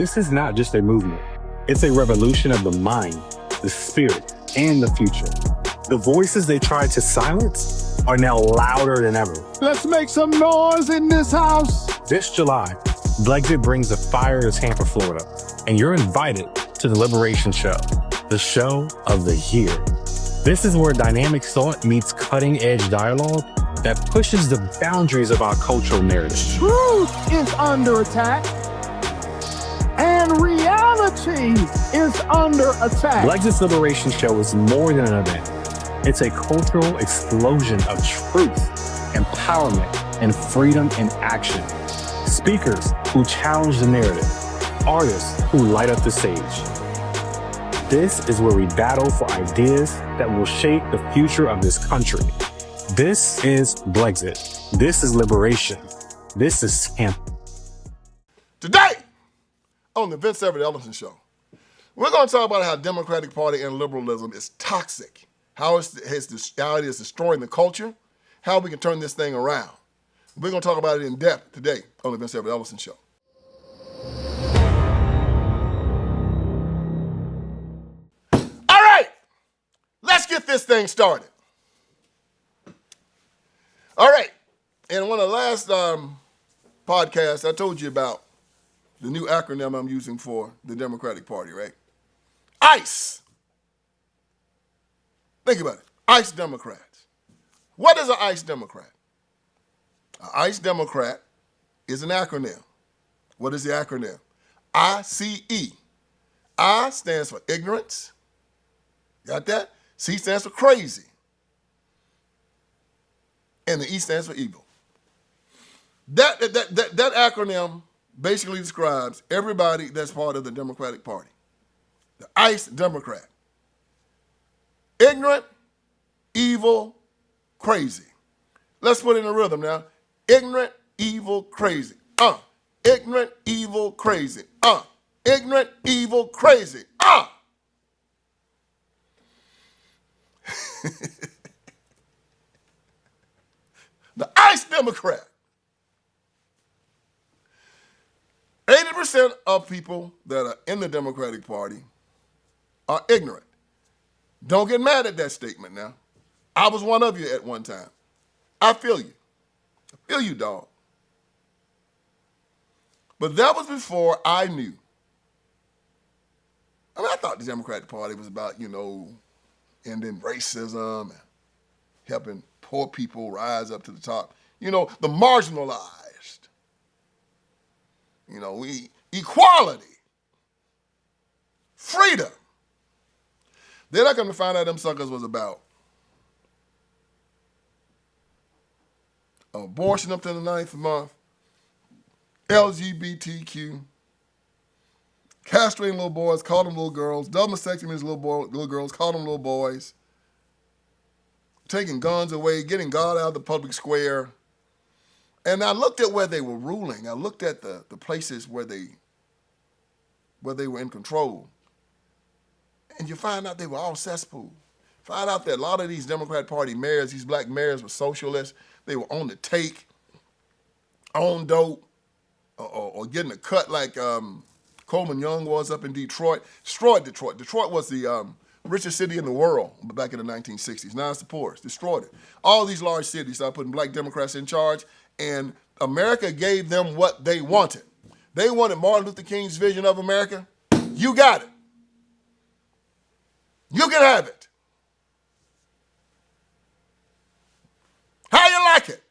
This is not just a movement. It's a revolution of the mind, the spirit, and the future. The voices they tried to silence are now louder than ever. Let's make some noise in this house. This July, Blexit brings the fire to Tampa, Florida, and you're invited to the Liberation Show, the show of the year. This is where dynamic thought meets cutting-edge dialogue that pushes the boundaries of our cultural narrative. Truth is under attack, and reality is under attack. Blexit's Liberation Show is more than an event. It's a cultural explosion of truth, empowerment, and freedom in action. Speakers who challenge the narrative, artists who light up the stage. This is where we battle for ideas that will shape the future of this country. This is Blexit. This is liberation. This is Tampa. Today, on the VinceEverettEllison Show, we're going to talk about how Democratic Party and liberalism is toxic, how it is destroying the culture, how we can turn this thing around. We're going to talk about it in depth today on the VinceEverettEllison Show. All right, let's get this thing started. All right, in one of the last podcasts, I told you about the new acronym I'm using for the Democratic Party, right? ICE. Think about it. ICE Democrats. What is an ICE Democrat? An ICE Democrat is an acronym. What is the acronym? ICE. I stands for ignorance. Got that? C stands for crazy. And the E stands for evil. That acronym basically describes everybody that's part of the Democratic Party. The ICE Democrat. Ignorant, evil, crazy. Let's put it in a rhythm now. Ignorant, evil, crazy. Ignorant, evil, crazy. Ignorant, evil, crazy. The ICE Democrat. 80% of people that are in the Democratic Party are ignorant. Don't get mad at that statement now. I was one of you at one time. I feel you. I feel you, dog. But that was before I knew. I mean, I thought the Democratic Party was about, ending racism and helping poor people rise up to the top. The marginalized. Equality. Freedom. Then I come to find out them suckers was about abortion up to the 9th month, LGBTQ, castrating little boys, call them little girls, double mastectomy little girls, call them little boys, taking guns away, getting God out of the public square. And I looked at where they were ruling. I looked at the places where they were in control. And you find out they were all cesspool. Find out that a lot of these Democrat Party mayors, these black mayors, were socialists. They were on the take, on dope, or getting a cut like Coleman Young was up in Detroit. Destroyed Detroit. Detroit was the richest city in the world back in the 1960s. Now it's the poorest. Destroyed it. All these large cities started putting black Democrats in charge, and America gave them what they wanted. They wanted Martin Luther King's vision of America. You got it. You can have it. How you like it?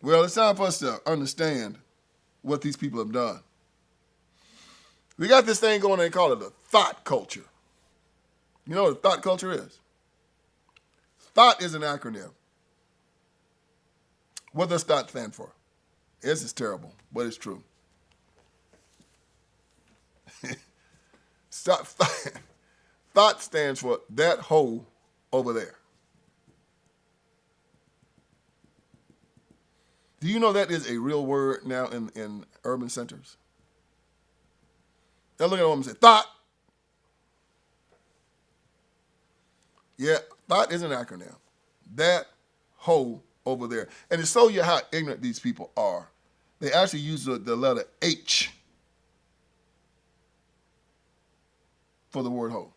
Well, it's time for us to understand what these people have done. We got this thing going, they call it a thought culture. You know what a thought culture is? Thought is an acronym. What does thought stand for? This is terrible, but it's true. Thought stands for that hole over there. Do you know that is a real word now in urban centers? They'll look at a woman and say, thought. Yeah, thought is an acronym. That hole over there. And to show you how ignorant these people are, They actually use the letter H for the word hoe.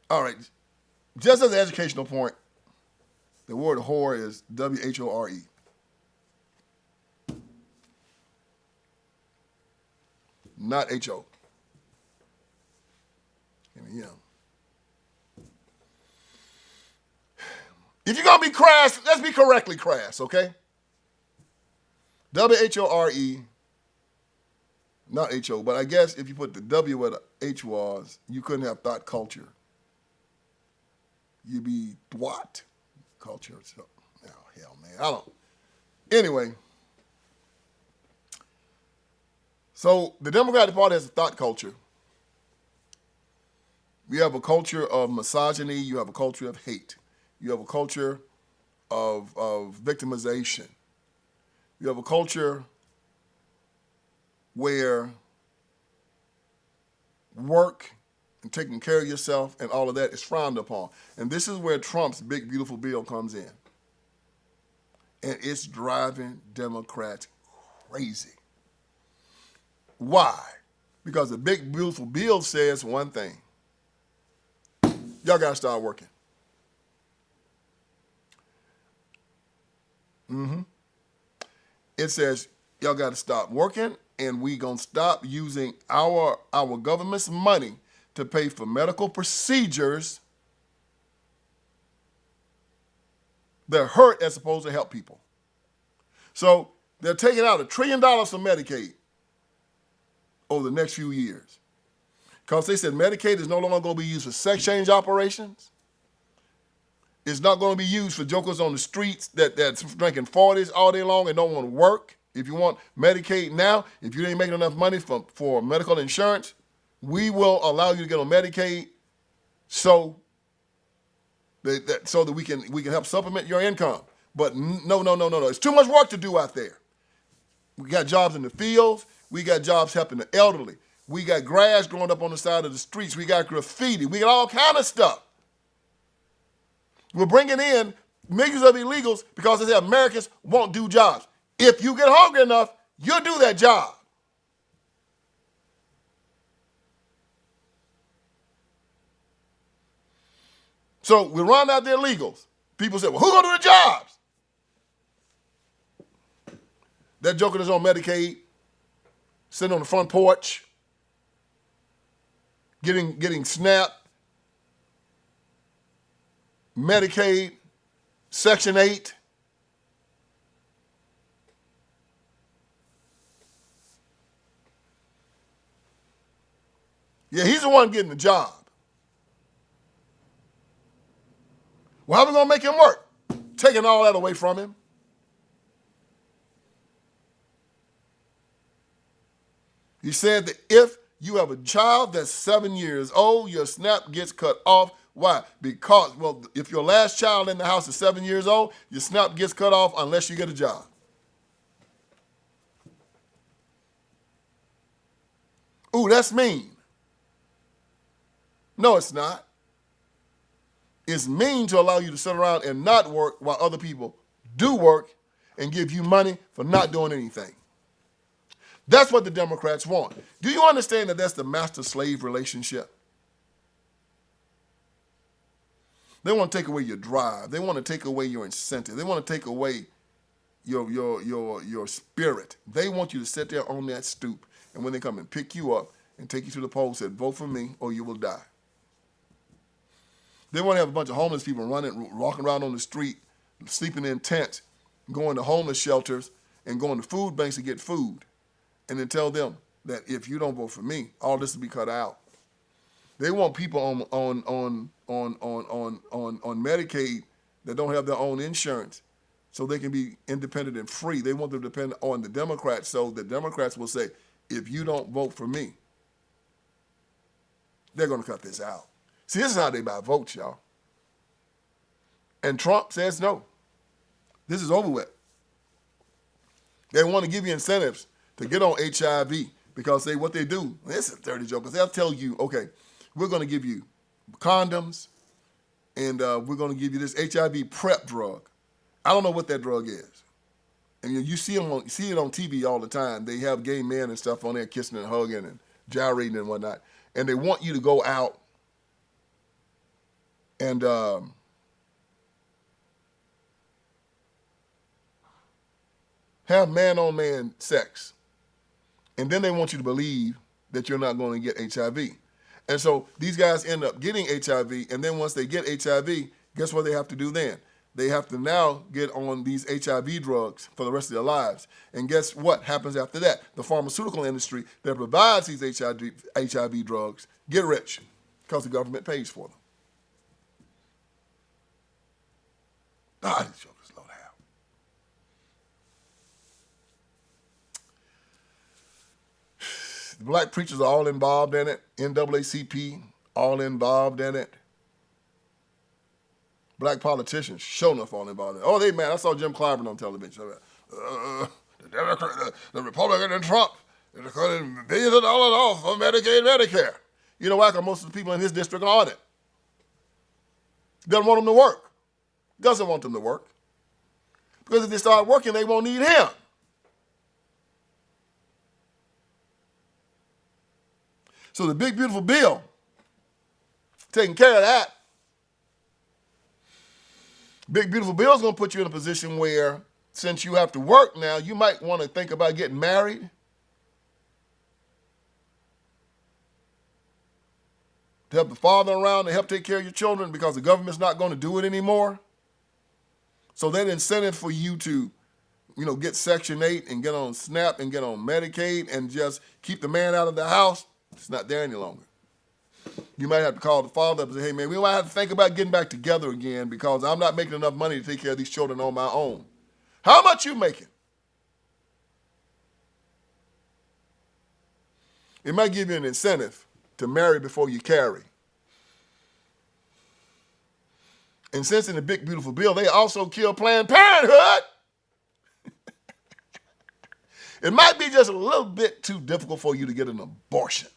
All right. Just as an educational point, the word whore is W-H-O-R-E. Not H-O. Yeah. If you're going to be crass, let's be correctly crass, okay? W-H-O-R-E, not H-O, but I guess if you put the W where the H was, you couldn't have thought culture. You'd be what? Culture. So, oh, hell, man. I don't. Anyway. So the Democratic Party has a thought culture. You have a culture of misogyny. You have a culture of hate. You have a culture of victimization. You have a culture where work and taking care of yourself and all of that is frowned upon. And this is where Trump's big, beautiful bill comes in. And it's driving Democrats crazy. Why? Because the big, beautiful bill says one thing. Y'all got to start working. It says y'all got to stop working, and we going to stop using our government's money to pay for medical procedures that hurt as opposed to help people. So they're taking out $1 trillion from Medicaid over the next few years. Because they said Medicaid is no longer going to be used for sex change operations. It's not going to be used for jokers on the streets that's drinking 40s all day long and don't want to work. If you want Medicaid now, if you ain't making enough money for medical insurance, we will allow you to get on Medicaid so that we can help supplement your income. But no. It's too much work to do out there. We got jobs in the fields. We got jobs helping the elderly. We got grass growing up on the side of the streets. We got graffiti. We got all kind of stuff. We're bringing in millions of illegals because they say Americans won't do jobs. If you get hungry enough, you'll do that job. So we run out there illegals. People say, well, who's going to do the jobs? That joker that's on Medicaid, sitting on the front porch, getting SNAP, Medicaid, Section 8. Yeah, he's the one getting the job. Well, how are we going to make him work? Taking all that away from him. He said that if you have a child that's 7 years old, your SNAP gets cut off. Why? Because, well, if your last child in the house is 7 years old, your SNAP gets cut off unless you get a job. Ooh, that's mean. No, it's not. It's mean to allow you to sit around and not work while other people do work and give you money for not doing anything. That's what the Democrats want. Do you understand that that's the master-slave relationship? They want to take away your drive. They want to take away your incentive. They want to take away your spirit. They want you to sit there on that stoop, and when they come and pick you up and take you to the polls, say, vote for me or you will die. They want to have a bunch of homeless people walking around on the street, sleeping in tents, going to homeless shelters, and going to food banks to get food, and then tell them that if you don't vote for me, all this will be cut out. They want people on Medicaid that don't have their own insurance so they can be independent and free. They want them to depend on the Democrats so the Democrats will say, if you don't vote for me, they're going to cut this out. See, this is how they buy votes, y'all. And Trump says no. This is over with. They want to give you incentives to get on HIV Because what they do, this is dirty jokers, they'll tell you, okay, we're going to give you condoms, and we're going to give you this HIV PrEP drug. I don't know what that drug is. And you see it on TV all the time. They have gay men and stuff on there kissing and hugging and gyrating and whatnot. And they want you to go out and have man-on-man sex. And then they want you to believe that you're not going to get HIV. And so these guys end up getting HIV, and then once they get HIV, guess what they have to do then? They have to now get on these HIV drugs for the rest of their lives. And guess what happens after that? The pharmaceutical industry that provides these HIV drugs get rich because the government pays for them. These jokers slow down. The black preachers are all involved in it. NAACP, all involved in it. Black politicians, sure enough, all involved in it. Oh, they mad. I saw Jim Clyburn on television. The Republican and Trump, they're cutting billions of dollars off of Medicaid and Medicare. You know why? Because most of the people in his district are on it. Doesn't want them to work. Doesn't want them to work. Because if they start working, they won't need him. So the big, beautiful bill, taking care of that. Big, beautiful bill is going to put you in a position where, since you have to work now, you might want to think about getting married. To help the father around, to help take care of your children, because the government's not going to do it anymore. So that incentive for you to, get Section 8 and get on SNAP and get on Medicaid and just keep the man out of the house, it's not there any longer. You might have to call the father up and say, hey, man, we might have to think about getting back together again because I'm not making enough money to take care of these children on my own. How much you making? It might give you an incentive to marry before you carry. And since in the big, beautiful bill, they also kill Planned Parenthood, it might be just a little bit too difficult for you to get an abortion.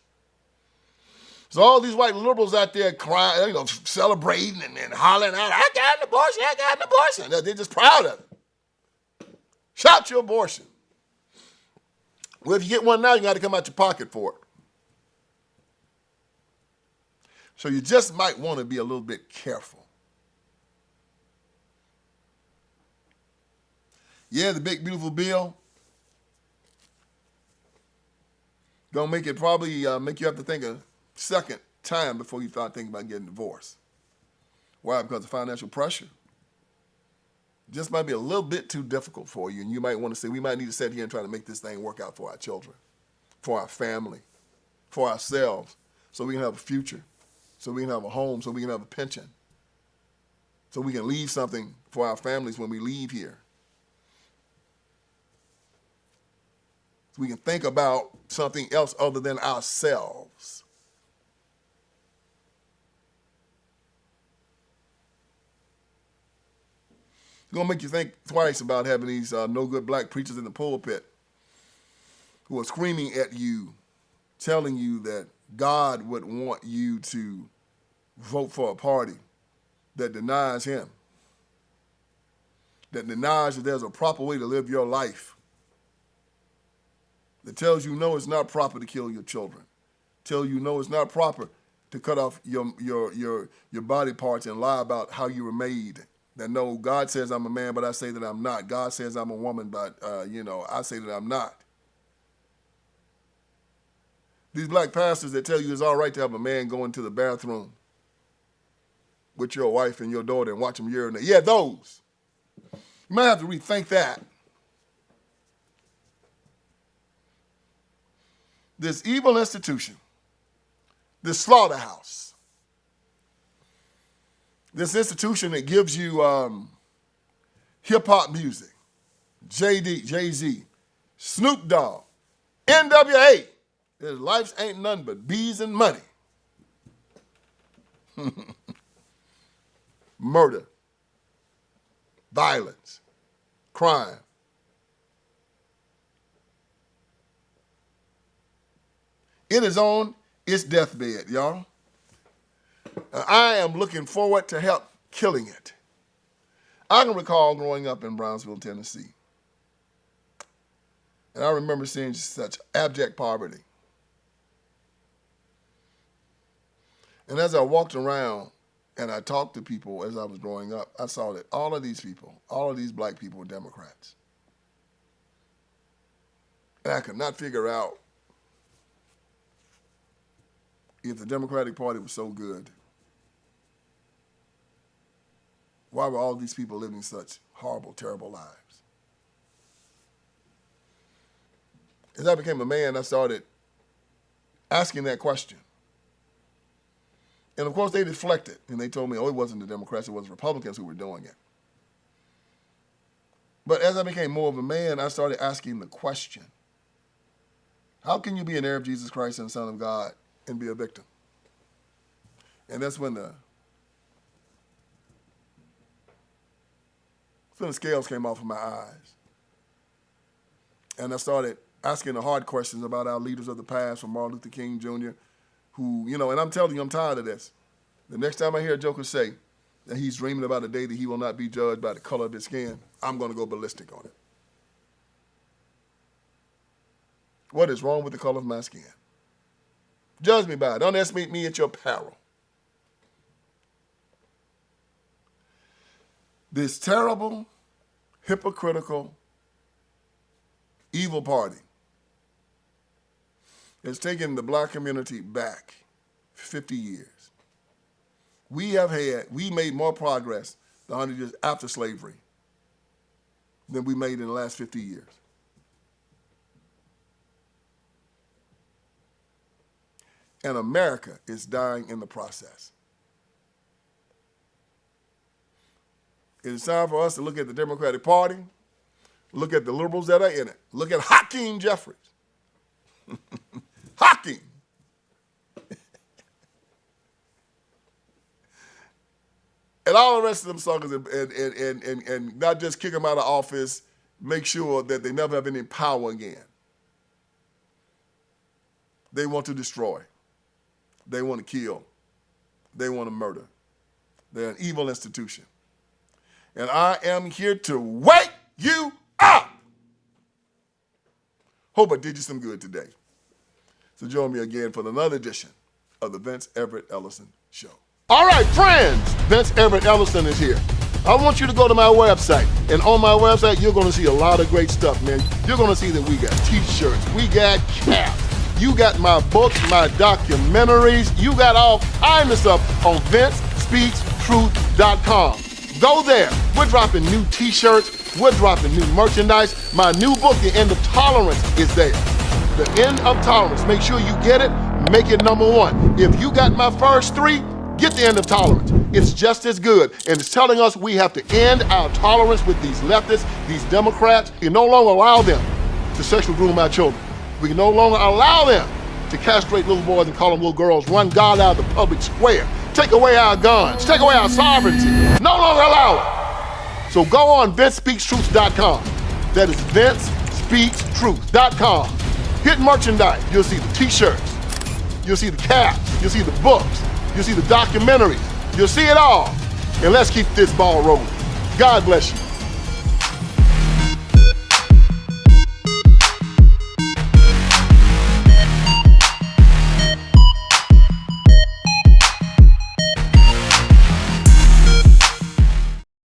So all these white liberals out there crying, celebrating and hollering out, I got an abortion, I got an abortion. They're just proud of it. Shout your abortion. Well, if you get one now, you got to come out your pocket for it. So you just might want to be a little bit careful. Yeah, the big, beautiful bill gonna make it probably make you have to think a second time before you start thinking about getting divorced. Why? Because of financial pressure. Just might be a little bit too difficult for you, and you might want to say, we might need to sit here and try to make this thing work out for our children, for our family, for ourselves, so we can have a future, so we can have a home, so we can have a pension, so we can leave something for our families when we leave here. So we can think about something else other than ourselves. It's going to make you think twice about having these no-good black preachers in the pulpit who are screaming at you, telling you that God would want you to vote for a party that denies him, that denies that there's a proper way to live your life, that tells you no, it's not proper to kill your children, tell you no, it's not proper to cut off your body parts and lie about how you were made. That no, God says I'm a man, but I say that I'm not. God says I'm a woman, but, I say that I'm not. These black pastors that tell you it's all right to have a man go into the bathroom with your wife and your daughter and watch them urinate. Yeah, those. You might have to rethink that. This evil institution, this slaughterhouse, this institution that gives you hip-hop music, Jay-Z, Snoop Dogg, NWA. His life ain't nothing but bees and money. Murder, violence, crime. It is on its deathbed, y'all. I am looking forward to help killing it. I can recall growing up in Brownsville, Tennessee. And I remember seeing such abject poverty. And as I walked around and I talked to people as I was growing up, I saw that all of these people, all of these black people were Democrats. And I could not figure out if the Democratic Party was so good, why were all these people living such horrible, terrible lives? As I became a man, I started asking that question. And of course, they deflected, and they told me, oh, it wasn't the Democrats, it was Republicans who were doing it. But as I became more of a man, I started asking the question, how can you be an heir of Jesus Christ and the Son of God and be a victim? And that's when the scales came off of my eyes. And I started asking the hard questions about our leaders of the past, from Martin Luther King Jr., who, and I'm telling you, I'm tired of this. The next time I hear a joker say that he's dreaming about a day that he will not be judged by the color of his skin, I'm going to go ballistic on it. What is wrong with the color of my skin? Judge me by it. Don't estimate me at your peril. This terrible, hypocritical, evil party has taken the black community back 50 years. We made more progress the 100 years after slavery than we made in the last 50 years. And America is dying in the process. It is time for us to look at the Democratic Party, look at the liberals that are in it, look at Hakeem Jeffries. Hakeem. And all the rest of them suckers, and not just kick them out of office, make sure that they never have any power again. They want to destroy. They want to kill. They want to murder. They're an evil institution. And I am here to wake you up. Hope I did you some good today. So join me again for another edition of the Vince Everett Ellison Show. All right, friends, Vince Everett Ellison is here. I want you to go to my website. And on my website, you're going to see a lot of great stuff, man. You're going to see that we got T-shirts, we got caps. You got my books, my documentaries. You got all kinds of stuff on VinceSpeaksTruth.com. Go there. We're dropping new T-shirts. We're dropping new merchandise. My new book, The End of Tolerance, is there. The End of Tolerance. Make sure you get it. Make it #1. If you got my first 3, get The End of Tolerance. It's just as good. And it's telling us we have to end our tolerance with these leftists, these Democrats. We can no longer allow them to sexually groom our children. We can no longer allow them to castrate little boys and call them little girls, run God out of the public square, take away our guns, take away our sovereignty. No longer allow it. So go on VinceSpeaksTruth.com. That is VinceSpeaksTruth.com. Hit merchandise. You'll see the T-shirts. You'll see the caps. You'll see the books. You'll see the documentaries. You'll see it all. And let's keep this ball rolling. God bless you.